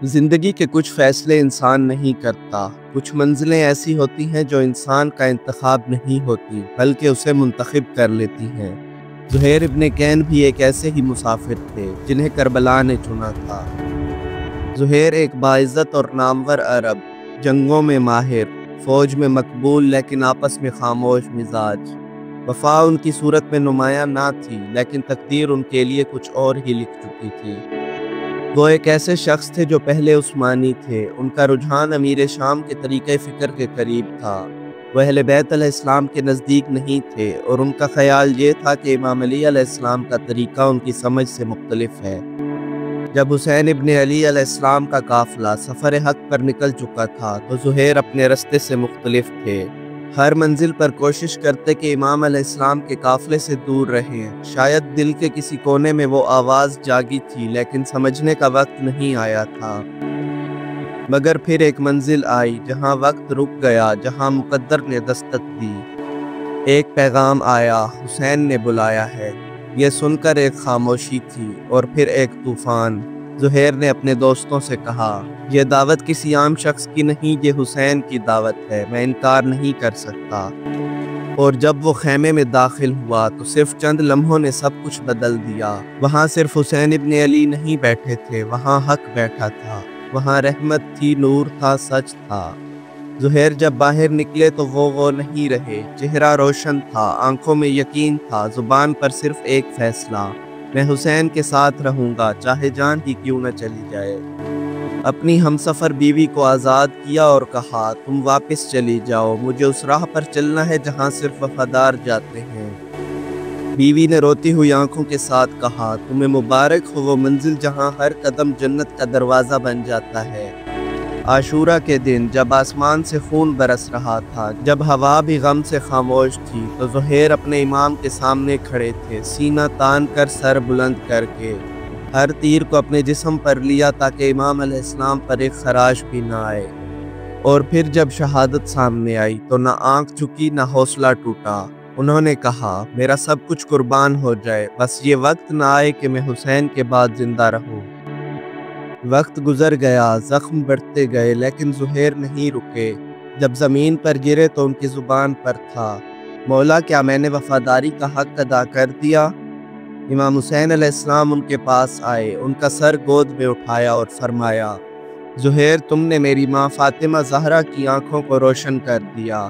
زندگی کے کچھ فیصلے انسان نہیں کرتا، کچھ منزلیں ایسی ہوتی ہیں جو انسان کا انتخاب نہیں ہوتی بلکہ اسے منتخب کر لیتی ہیں۔ زہیر ابن کین بھی ایک ایسے ہی مسافر تھے جنہیں کربلا نے چنا تھا۔ زہیر ایک باعزت اور نامور عرب، جنگوں میں ماہر، فوج میں مقبول لیکن آپس میں خاموش مزاج۔ وفا ان کی صورت میں نمایاں نہ تھی لیکن تقدیر ان کے لیے کچھ اور ہی لکھ چکی تھی۔ وہ ایک ایسے شخص تھے جو پہلے عثمانی تھے، ان کا رجحان امیر شام کے طریقہ فکر کے قریب تھا۔ وہ اہل بیت علیہ السلام کے نزدیک نہیں تھے اور ان کا خیال یہ تھا کہ امام علی علیہ السلام کا طریقہ ان کی سمجھ سے مختلف ہے۔ جب حسین ابن علی علیہ السلام کا قافلہ سفر حق پر نکل چکا تھا تو زہیر اپنے رستے سے مختلف تھے۔ ہر منزل پر کوشش کرتے کہ امام علیہ السلام کے قافلے سے دور رہیں۔ شاید دل کے کسی کونے میں وہ آواز جاگی تھی لیکن سمجھنے کا وقت نہیں آیا تھا۔ مگر پھر ایک منزل آئی جہاں وقت رک گیا، جہاں مقدر نے دستک دی۔ ایک پیغام آیا، حسین نے بلایا ہے۔ یہ سن کر ایک خاموشی تھی اور پھر ایک طوفان۔ زہیر نے اپنے دوستوں سے کہا، یہ دعوت کسی عام شخص کی نہیں، یہ حسین کی دعوت ہے، میں انکار نہیں کر سکتا۔ اور جب وہ خیمے میں داخل ہوا تو صرف چند لمحوں نے سب کچھ بدل دیا۔ وہاں صرف حسین ابن علی نہیں بیٹھے تھے، وہاں حق بیٹھا تھا، وہاں رحمت تھی، نور تھا، سچ تھا۔ زہیر جب باہر نکلے تو وہ نہیں رہے، چہرہ روشن تھا، آنکھوں میں یقین تھا، زبان پر صرف ایک فیصلہ، میں حسین کے ساتھ رہوں گا چاہے جان ہی کیوں نہ چلی جائے۔ اپنی ہمسفر بیوی کو آزاد کیا اور کہا، تم واپس چلی جاؤ، مجھے اس راہ پر چلنا ہے جہاں صرف وفادار جاتے ہیں۔ بیوی نے روتی ہوئی آنکھوں کے ساتھ کہا، تمہیں مبارک ہو وہ منزل جہاں ہر قدم جنت کا دروازہ بن جاتا ہے۔ عاشورہ کے دن جب آسمان سے خون برس رہا تھا، جب ہوا بھی غم سے خاموش تھی، تو زہیر اپنے امام کے سامنے کھڑے تھے، سینہ تان کر، سر بلند کر کے، ہر تیر کو اپنے جسم پر لیا تاکہ امام علیہ السلام پر ایک خراش بھی نہ آئے۔ اور پھر جب شہادت سامنے آئی تو نہ آنکھ جھکی نہ حوصلہ ٹوٹا۔ انہوں نے کہا، میرا سب کچھ قربان ہو جائے، بس یہ وقت نہ آئے کہ میں حسین کے بعد زندہ رہوں۔ وقت گزر گیا، زخم بڑھتے گئے لیکن زہیر نہیں رکے۔ جب زمین پر گرے تو ان کی زبان پر تھا، مولا کیا میں نے وفاداری کا حق ادا کر دیا؟ امام حسین علیہ السلام ان کے پاس آئے، ان کا سر گود میں اٹھایا اور فرمایا، زہیر تم نے میری ماں فاطمہ زہرا کی آنکھوں کو روشن کر دیا۔